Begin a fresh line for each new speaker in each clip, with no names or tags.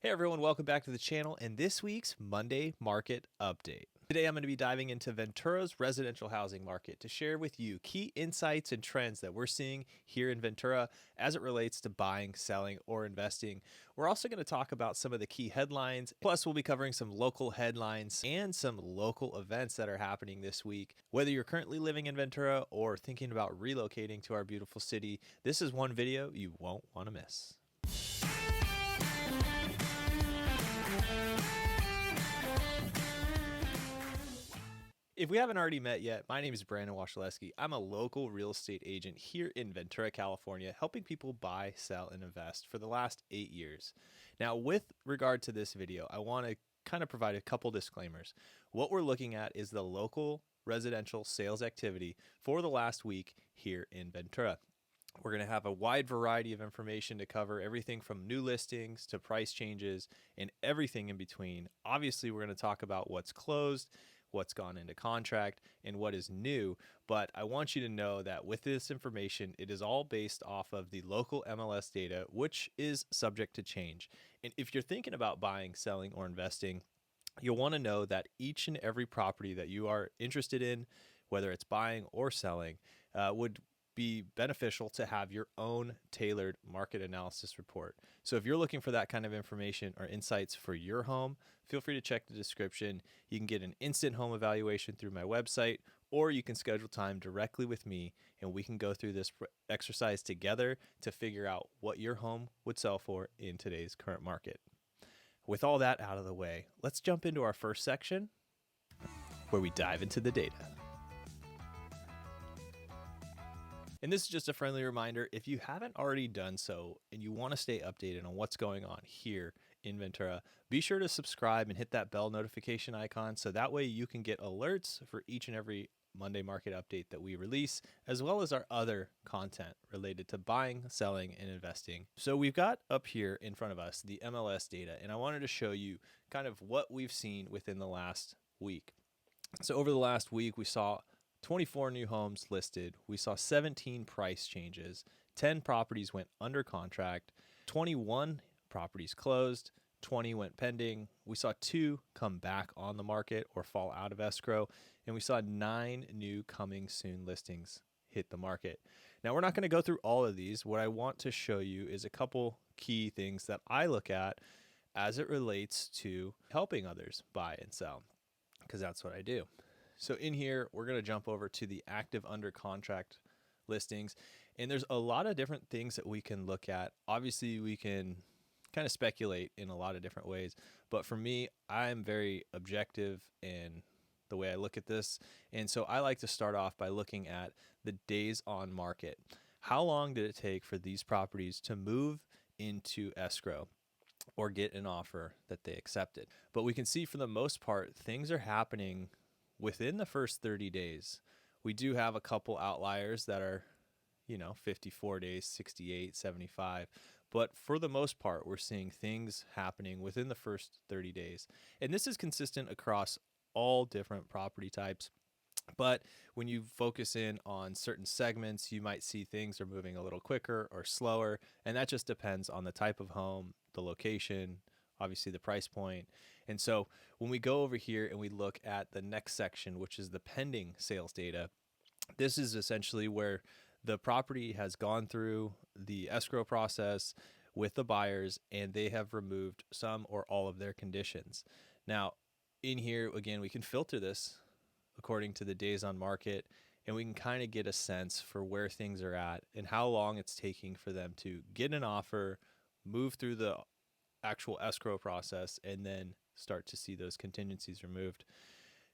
Hey everyone, welcome back to the channel and this week's Monday Market Update. Today I'm going to be diving into Ventura's residential housing market to share with you key insights and trends that we're seeing here in Ventura as it relates to buying, selling, or investing. We're also going to talk about some of the key headlines, plus we'll be covering some local headlines and some local events that are happening this week. Whether you're currently living in Ventura or thinking about relocating to our beautiful city, this is one video you won't want to miss. If we haven't already met yet, my name is Brandon Washleski. I'm a local real estate agent here in Ventura, California, helping people buy, sell, and invest for the last 8 years. Now, with regard to this video, I want to kind of provide a couple disclaimers. What we're looking at is the local residential sales activity for the last week here in Ventura. We're going to have a wide variety of information to cover, everything from new listings to price changes and everything in between. Obviously, we're going to talk about what's closed, what's gone into contract, and what is new. But I want you to know that with this information, it is all based off of the local MLS data, which is subject to change. And if you're thinking about buying, selling, or investing, you'll want to know that each and every property that you are interested in, whether it's buying or selling, would be beneficial to have your own tailored market analysis report. So if you're looking for that kind of information or insights for your home, feel free to check the description. You can get an instant home evaluation through my website, or you can schedule time directly with me and we can go through this exercise together to figure out what your home would sell for in today's current market. With all that out of the way, let's jump into our first section where we dive into the data. And this is just a friendly reminder, if you haven't already done so and you want to stay updated on what's going on here in Ventura, be sure to subscribe and hit that bell notification icon so that way you can get alerts for each and every Monday market update that we release, as well as our other content related to buying, selling, and investing. So we've got up here in front of us the MLS data, and I wanted to show you kind of what we've seen within the last week. So over the last week, we saw 24 new homes listed. We saw 17 price changes. 10 properties went under contract. 21 properties closed. 20 went pending. We saw 2 come back on the market or fall out of escrow. And we saw 9 new coming soon listings hit the market. Now, we're not going to go through all of these. What I want to show you is a couple key things that I look at as it relates to helping others buy and sell, because that's what I do. So in here, we're going to jump over to the active under contract listings. And there's a lot of different things that we can look at. Obviously, we can kind of speculate in a lot of different ways. But for me, I'm very objective in the way I look at this. And so I like to start off by looking at the days on market. How long did it take for these properties to move into escrow or get an offer that they accepted? But we can see for the most part, things are happening within the first 30 days. We do have a couple outliers that are, 54 days, 68, 75. But for the most part, we're seeing things happening within the first 30 days. And this is consistent across all different property types. But when you focus in on certain segments, you might see things are moving a little quicker or slower. And that just depends on the type of home, the location, obviously the price point. And so when we go over here and we look at the next section, which is the pending sales data, this is essentially where the property has gone through the escrow process with the buyers and they have removed some or all of their conditions. Now, in here, again, we can filter this according to the days on market, and we can kind of get a sense for where things are at and how long it's taking for them to get an offer, move through the actual escrow process, and then start to see those contingencies removed.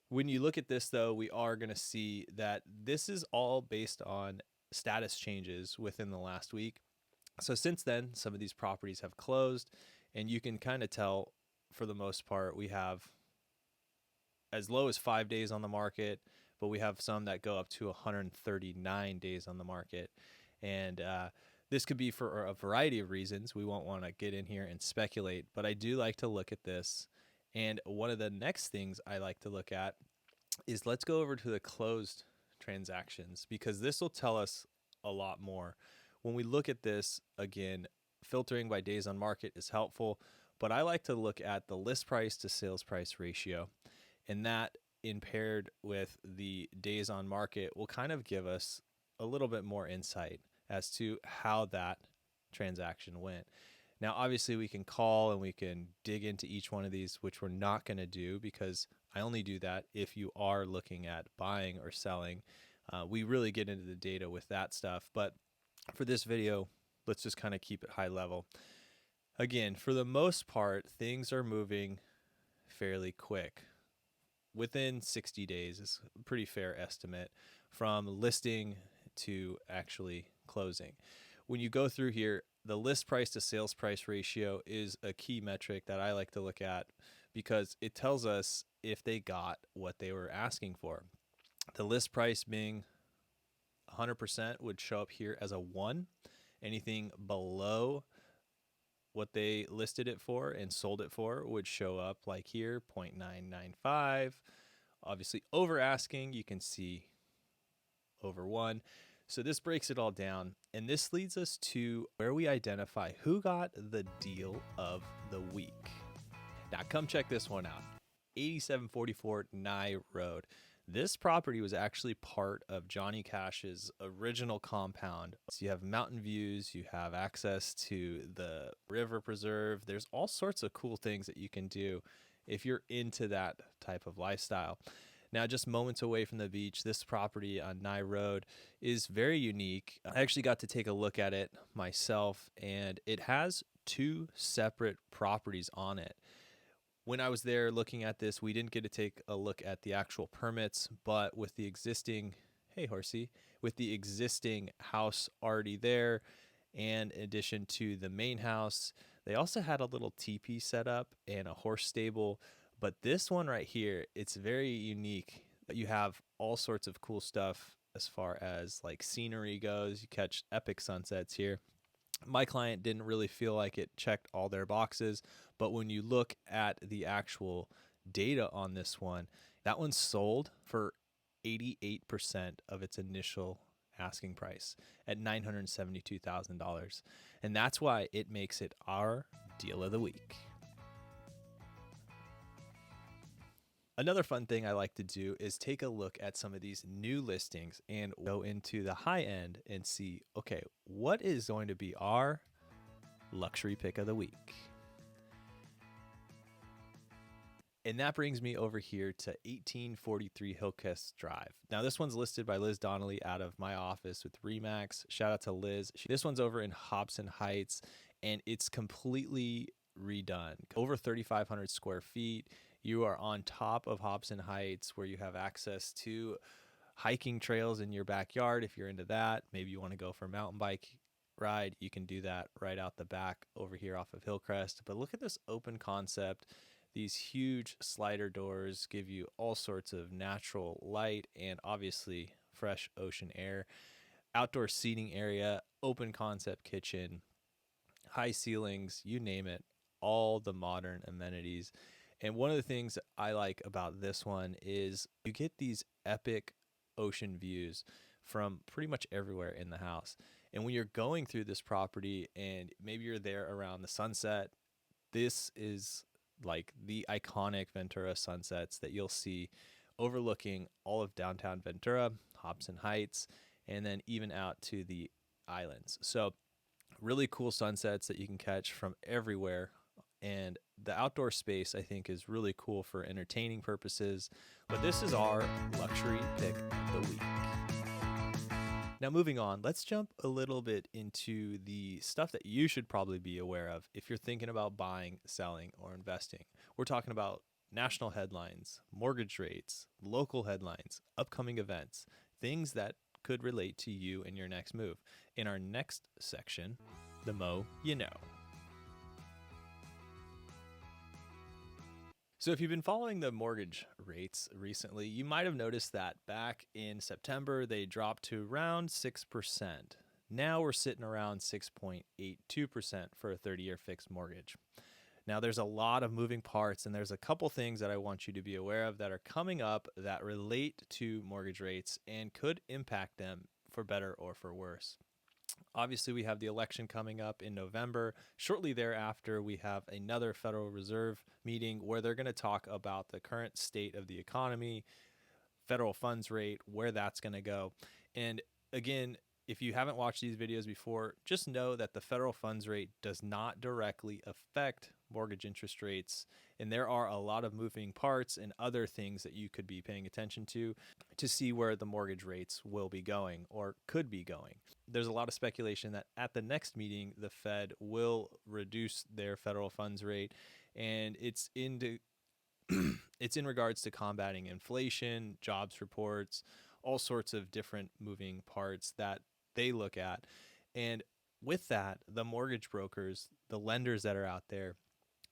When you look at this, though, we are going to see that this is all based on status changes within the last week. So since then, some of these properties have closed, and you can kind of tell for the most part, we have as low as 5 days on the market, but we have some that go up to 139 days on the market. And this could be for a variety of reasons. We won't want to get in here and speculate, but I do like to look at this. And one of the next things I like to look at is let's go over to the closed transactions, because this will tell us a lot more. When we look at this, again, filtering by days on market is helpful, but I like to look at the list price to sales price ratio, and that in paired with the days on market will kind of give us a little bit more insight as to how that transaction went. Now, obviously, we can call and we can dig into each one of these, which we're not going to do because I only do that if you are looking at buying or selling. We really get into the data with that stuff. But for this video, let's just kind of keep it high level. Again, for the most part, things are moving fairly quick. Within 60 days is a pretty fair estimate from listing to actually closing. When you go through here, the list price to sales price ratio is a key metric that I like to look at because it tells us if they got what they were asking for. The list price being 100% would show up here as a 1. Anything below what they listed it for and sold it for would show up like here, 0.995. Obviously over asking, you can see over 1. So this breaks it all down, and this leads us to where we identify who got the deal of the week. Now come check this one out. 8744 Nye Road. This property was actually part of Johnny Cash's original compound. So you have mountain views, you have access to the river preserve. There's all sorts of cool things that you can do if you're into that type of lifestyle. Now, just moments away from the beach, this property on Nye Road is very unique. I actually got to take a look at it myself, and it has 2 separate properties on it. When I was there looking at this, we didn't get to take a look at the actual permits, but with the existing, hey horsey, with the existing house already there, and in addition to the main house, they also had a little teepee set up and a horse stable. But this one right here, it's very unique. You have all sorts of cool stuff as far as like scenery goes. You catch epic sunsets here. My client didn't really feel like it checked all their boxes, but when you look at the actual data on this one, that one's sold for 88% of its initial asking price at $972,000. And that's why it makes it our deal of the week. Another fun thing I like to do is take a look at some of these new listings and go into the high end and see, okay, what is going to be our luxury pick of the week? And that brings me over here to 1843 Hillcrest Drive. Now, this one's listed by Liz Donnelly out of my office with Remax. Shout out to Liz. This one's over in Hobson Heights, and it's completely redone. Over 3,500 square feet. You are on top of Hobson Heights where you have access to hiking trails in your backyard. If you're into that, maybe you want to go for a mountain bike ride, you can do that right out the back over here off of Hillcrest. But look at this open concept. These huge slider doors give you all sorts of natural light and obviously fresh ocean air. Outdoor seating area, open concept kitchen, high ceilings, you name it, all the modern amenities. And one of the things I like about this one is you get these epic ocean views from pretty much everywhere in the house. And when you're going through this property and maybe you're there around the sunset, this is like the iconic Ventura sunsets that you'll see overlooking all of downtown Ventura, Hobson Heights, and then even out to the islands. So really cool sunsets that you can catch from everywhere. And the outdoor space, I think, is really cool for entertaining purposes. But this is our luxury pick of the week. Now, moving on, let's jump a little bit into the stuff that you should probably be aware of if you're thinking about buying, selling, or investing. We're talking about national headlines, mortgage rates, local headlines, upcoming events, things that could relate to you and your next move. In our next section, the Mo You Know. So if you've been following the mortgage rates recently, you might have noticed that back in September, they dropped to around 6%. Now we're sitting around 6.82% for a 30-year fixed mortgage. Now there's a lot of moving parts, and there's a couple things that I want you to be aware of that are coming up that relate to mortgage rates and could impact them for better or for worse. Obviously, we have the election coming up in November. Shortly thereafter, we have another Federal Reserve meeting where they're going to talk about the current state of the economy, federal funds rate, where that's going to go. And again, if you haven't watched these videos before, just know that the federal funds rate does not directly affect mortgage interest rates. And there are a lot of moving parts and other things that you could be paying attention to see where the mortgage rates will be going or could be going. There's a lot of speculation that at the next meeting, the Fed will reduce their federal funds rate, and it's it's in regards to combating inflation, jobs reports, all sorts of different moving parts that they look at. And with that, the mortgage brokers, the lenders that are out there,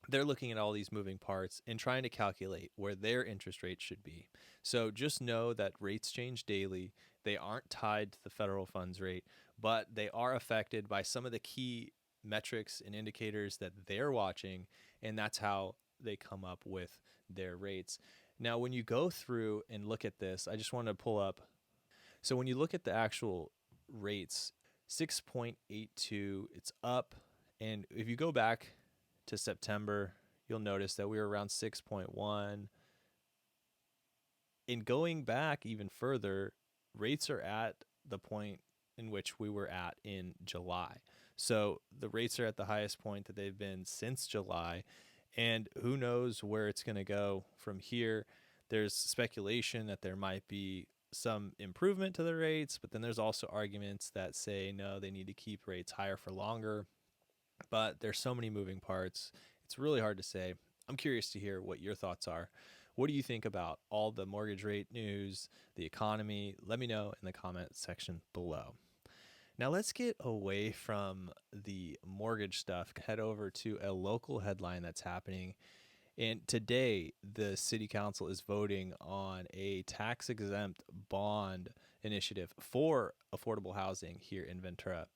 they're looking at all these moving parts and trying to calculate where their interest rate should be. So just know that rates change daily. They aren't tied to the federal funds rate, but they are affected by some of the key metrics and indicators that they're watching, and that's how they come up with their rates. Now, when you go through and look at this, I just want to pull up. So when you look at the actual rates, 6.82, it's up. And if you go back to September, you'll notice that we were around 6.1. And going back even further, rates are at the point in which we were at in July. So the rates are at the highest point that they've been since July. And who knows where it's going to go from here. There's speculation that there might be some improvement to the rates, but then there's also arguments that say, no, they need to keep rates higher for longer. But there's so many moving parts. It's really hard to say. I'm curious to hear what your thoughts are. What do you think about all the mortgage rate news, the economy? Let me know in the comment section below. Now let's get away from the mortgage stuff, head over to a local headline that's happening. And today, the city council is voting on a tax-exempt bond initiative for affordable housing here in Ventura.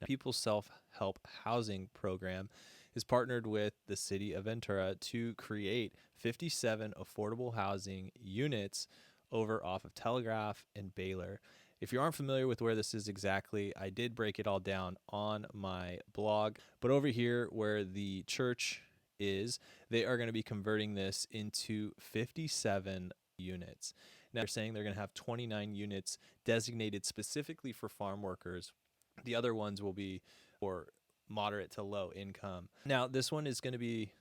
Now, People's Self-Help Housing Program is partnered with the city of Ventura to create 57 affordable housing units over off of Telegraph and Baylor. If you aren't familiar with where this is exactly, I did break it all down on my blog. But over here where the church is, they are going to be converting this into 57 units. Now they're saying they're going to have 29 units designated specifically for farm workers. The other ones will be for moderate to low income. Now this one is going to be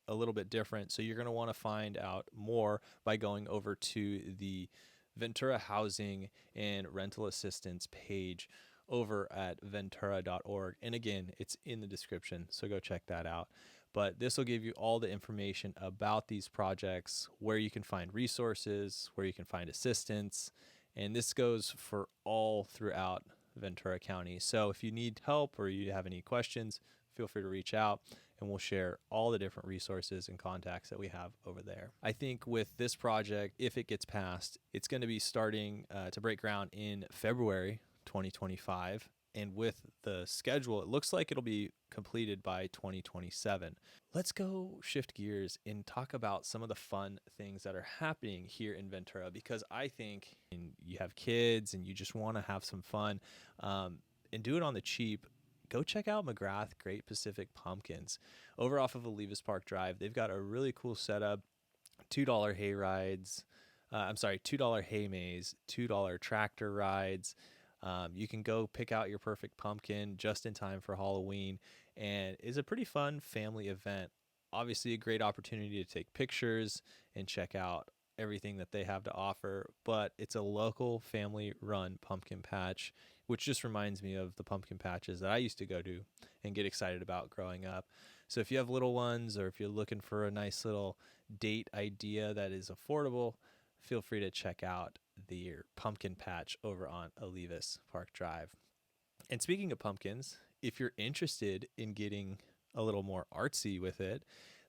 a little bit different, so you're going to want to find out more by going over to the Ventura Housing and Rental Assistance page over at ventura.org. And again, it's in the description, so go check that out. But this will give you all the information about these projects, where you can find resources, where you can find assistance, and this goes for all throughout Ventura County. So if you need help or you have any questions, feel free to reach out and we'll share all the different resources and contacts that we have over there. I think with this project, if it gets passed, it's going to be starting to break ground in February 2025. And with the schedule, it looks like it'll be completed by 2027. Let's go shift gears and talk about some of the fun things that are happening here in Ventura, because I think you have kids and you just want to have some fun and do it on the cheap. Go check out McGrath Great Pacific Pumpkins over off of Olivas Park Drive. They've got a really cool setup, $2 hay rides. $2 hay maze, $2 tractor rides. You can go pick out your perfect pumpkin just in time for Halloween, and it's a pretty fun family event. Obviously a great opportunity to take pictures and check out everything that they have to offer, but it's a local family run pumpkin patch, which just reminds me of the pumpkin patches that I used to go to and get excited about growing up. So if you have little ones, or if you're looking for a nice little date idea that is affordable, feel free to check out the pumpkin patch over on Olivas Park Drive. And speaking of pumpkins, if you're interested in getting a little more artsy with it,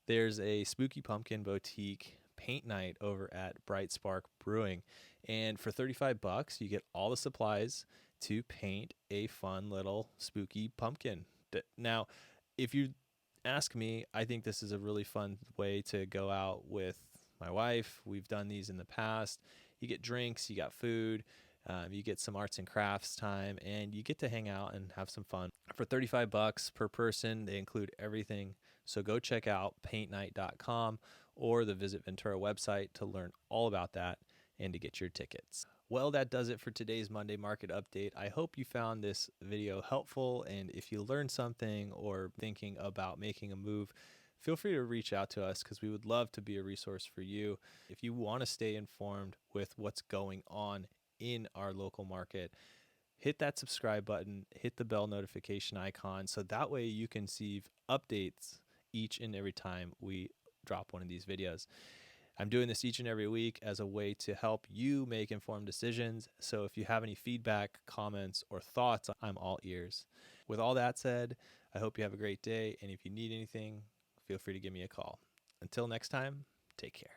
there's a Spooky Pumpkin Boutique paint night over at Bright Spark Brewing. And for $35, you get all the supplies to paint a fun little spooky pumpkin. Now, if you ask me, I think this is a really fun way to go out with my wife. We've done these in the past. You get drinks, you got food, You get some arts and crafts time, and you get to hang out and have some fun. For $35 per person, they include everything. So go check out paintnight.com or the Visit Ventura website to learn all about that and to get your tickets. Well, that does it for today's Monday Market Update. I hope you found this video helpful, and if you learned something or thinking about making a move, feel free to reach out to us because we would love to be a resource for you. If you want to stay informed with what's going on in our local market, hit that subscribe button, hit the bell notification icon, so that way you can receive updates each and every time we drop one of these videos. I'm doing this each and every week as a way to help you make informed decisions. So if you have any feedback, comments, or thoughts, I'm all ears. With all that said, I hope you have a great day. And if you need anything, feel free to give me a call. Until next time, take care.